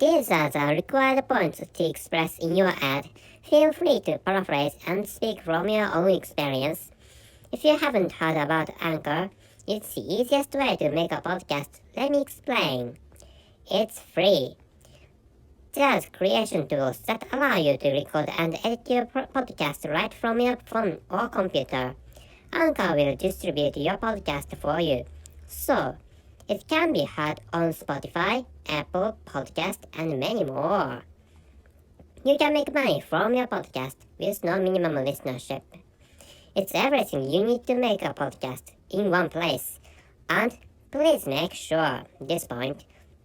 These are the required points to express in your ad. Feel free to paraphrase and speak from your own experience. If you haven't heard about Anchor, it's the easiest way to make a podcast. Let me explain. It's free. There's creation tools that allow you to record and edit your podcast right from your phone or computer. Anchor will distribute your podcast for you. So, it can be heard on Spotify, Apple Podcast, and many more. You can make money from your podcast with no minimum listenership. It's everything you need to make a podcast in one place. And please make sure, this point,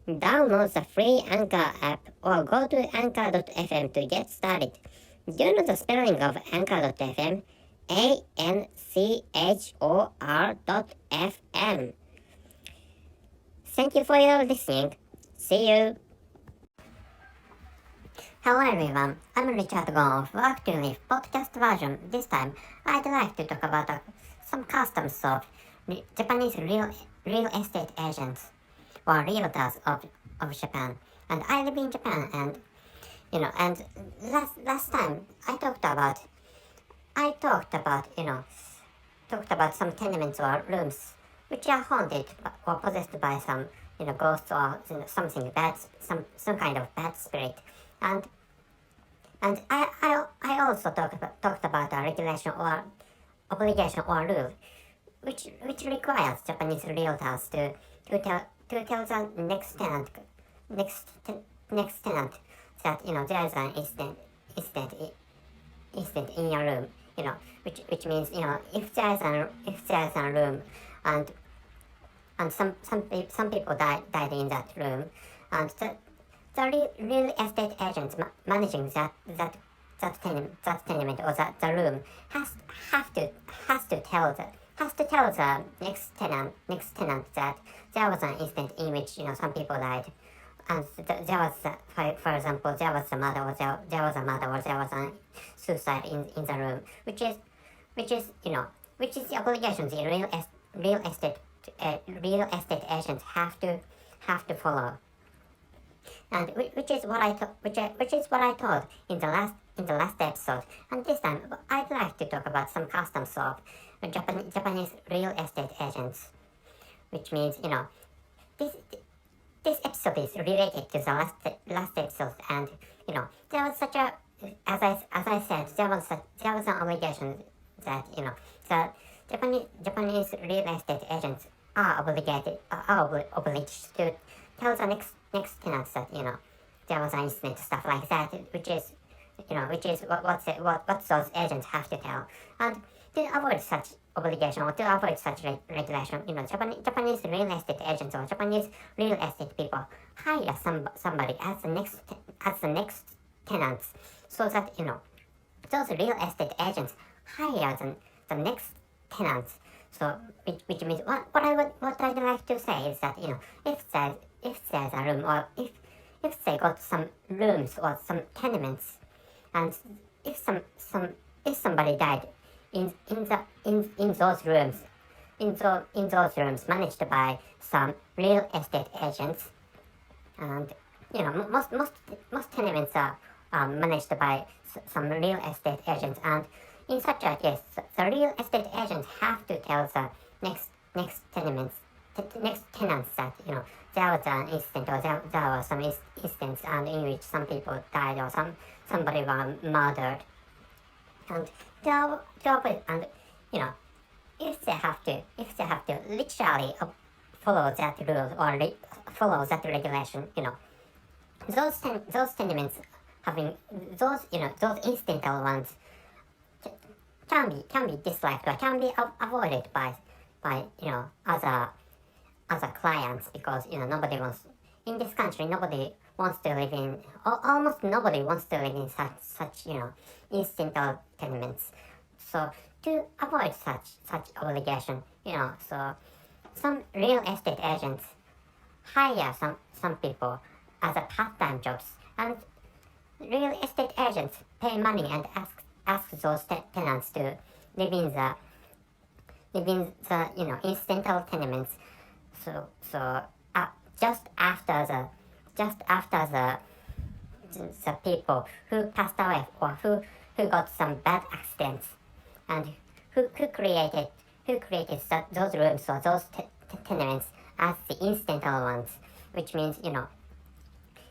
download the free Anchor app or go to anchor.fm to get started. Do you know the spelling of anchor.fm? ANCHOR.FM. Thank you for your listening. See you. Hello everyone, I'm Richard Gon of Work to Live podcast version. This time, I'd like to talk about some customs of Japanese real estate agents or realtors of Japan. And I live in Japan, and last time I talked about some tenements or rooms which are haunted or possessed by some ghosts or something bad, some kind of bad spirit. And I also talked about a regulation or obligation or rule which requires Japanese realtors to tell the next tenant that there is an incident in your room, which means if there is a room and some people died in that room, and the real estate agents managing that tenement or the room has to tell the next tenant that there was an incident in which some people died, and there was for example there was a murder or there was a suicide in the room, which is the obligation the real estate agents have to follow, and which is what I told in the last episode. And this time I'd like to talk about some customs of Japanese real estate agents, which means this episode is related to the last episode, and there was such a as I said there was an obligation that the Japanese real estate agents are obliged to tell the next tenants that there was an incident, stuff like that, which is what those agents have to tell. And to avoid such obligation or to avoid such regulation, Japanese real estate agents or Japanese real estate people hire somebody as the next tenants, so that those real estate agents hire the next tenants. So which means what I'd like to say is that if there's a room, or if they got some rooms or some tenements, and if somebody died in those rooms managed by some real estate agents, and most tenements are managed by some real estate agents, and in such a case the real estate agents have to tell the next tenants that there was an incident, or there were some incidents and in which some people died or somebody was murdered, and to avoid, and if they have to literally follow that rule or follow that regulation, those tenements having those incidental ones can be disliked or can be avoided by other clients, because nobody wants in this country, almost nobody wants to live in such incidental tenements. So to avoid such obligation, so some real estate agents hire some people as a part-time jobs, and real estate agents pay money and ask those tenants to live in the incidental tenements. So just after just after the people who passed away or who got some bad accidents, and who created those rooms or those tenements as the incidental ones, which means, you know,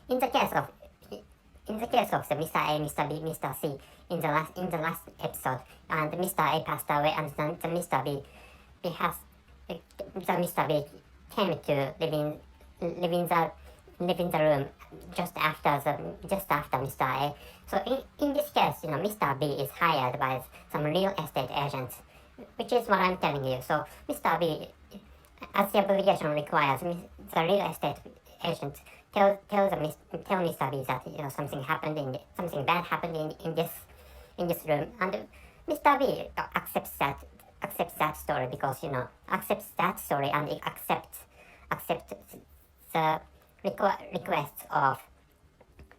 in the case of the Mr. A, Mr. B, Mr. C in the last episode, and Mr. A passed away, and the Mr. B came to live in the room just after Mr. A. So in this case, you know, Mr. B is hired by some real estate agents, which is what I'm telling you. So Mr. B, as the obligation requires, the real estate agent tell Mr. B that, you know, something bad happened in this room, and Mr. B accepts that story, because, you know, accepts that story, and accepts the requests of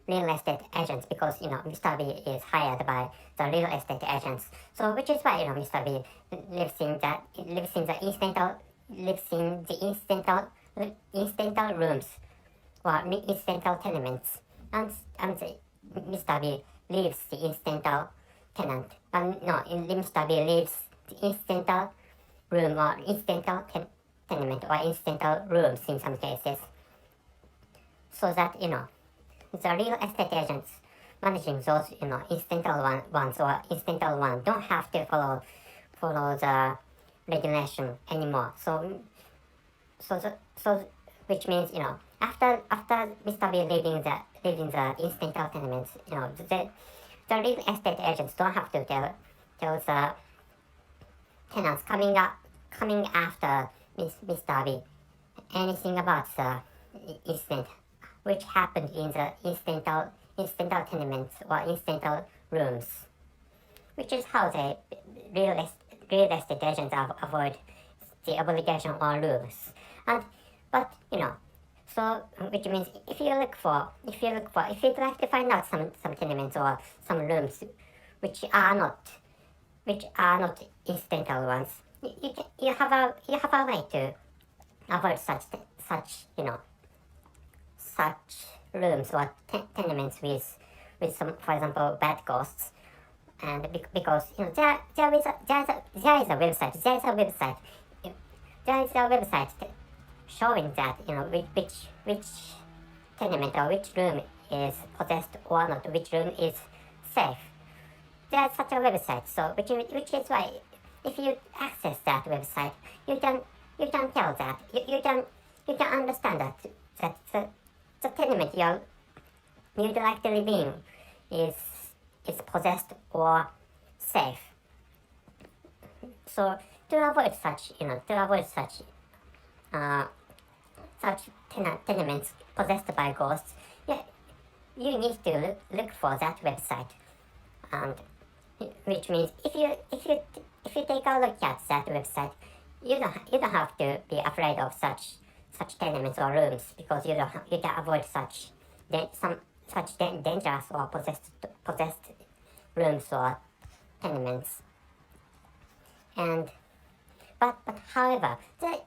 real estate agents, because, you know, Mr. B is hired by the real estate agents. So which is why, you know, Mr. B lives in the incidental rooms or incidental tenements, and Mr. B leaves the incidental tenant. Mr. B leaves the incidental room or incidental tenement or incidental rooms in some cases, so that, you know, the real estate agents managing those, you know, incidental ones or incidental one don't have to follow the regulation anymore. So which means, you know, after Mr. B leaving the incidental tenements, you know, the real estate agents don't have to tell the tenants coming after Mr. B anything about the incident which happened in the incidental tenements or incidental rooms, which is how the real estate agents avoid the obligation or rules. But you know, so which means if you'd like to find out some tenements or some rooms which are not incidental ones, you have a way to avoid such you know, such rooms or tenements with some, for example, bad ghosts, and because, you know, there is a website showing that, you know, which tenement or which room is possessed or not, which room is safe. There's such a website, so which is why if you access that website, you can tell that you can understand that the tenement you'd like to live in is possessed or safe. So to avoid such tenements possessed by ghosts, yeah, you need to look for that website, and which means if you take a look at that website, you don't have to be afraid of such tenements or rooms, because you can avoid such dangerous or possessed rooms or tenements. And but however,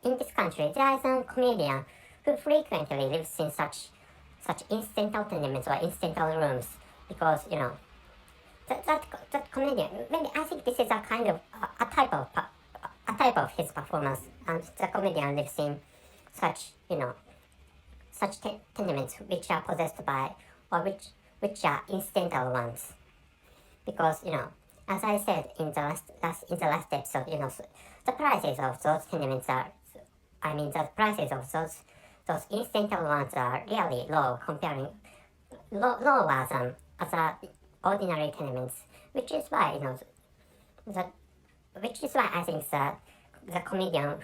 in this country there is a comedian who frequently lives in such incidental tenements or incidental rooms, because, you know, that comedian, maybe I think this is a kind of a type of his performance, and the comedian lives in such, you know, such tenements which are possessed by, or which are incidental ones, because, you know, as I said in the last episode, you know, the prices of those tenements the prices of those incidental ones are really low, lower than other ordinary tenements, which is why, you know, which is why I think the comedian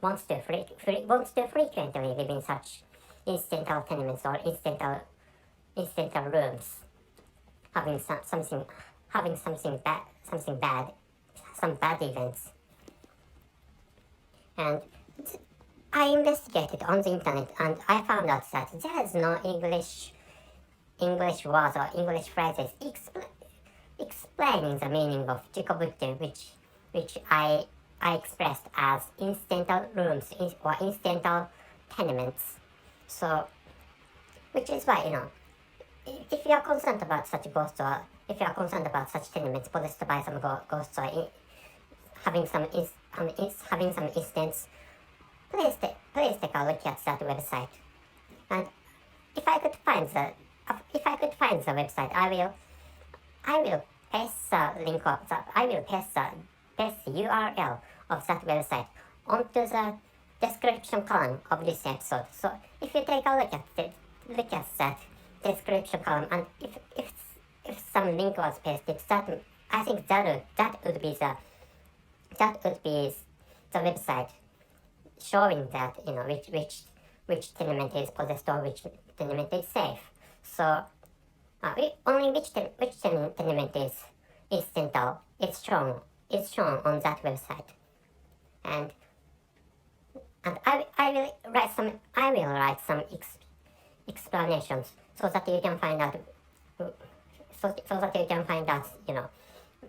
wants to frequently live in such incidental tenements or incidental rooms, having some bad events. And I investigated on the internet, and I found out that there is no English words or English phrases explaining the meaning of jikobukken, which I expressed as incidental rooms or incidental tenements. So which is why, if you are concerned about such ghosts, or if you are concerned about such tenements possessed by some ghosts, or having some incidents, please take a look at that website. And if I could find the website, I will paste the link of that. I will paste the URL of that website onto the description column of this episode. So if you take a look at that description column, and if some link was pasted, I think that would be the website showing that which tenement is possessed or which tenement is safe. So only which tenement is central is shown on that website, and I will write some explanations so that you can find out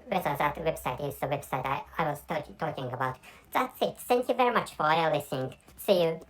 whether that website is the website I was talking about. That's it. Thank you very much for listening. See you.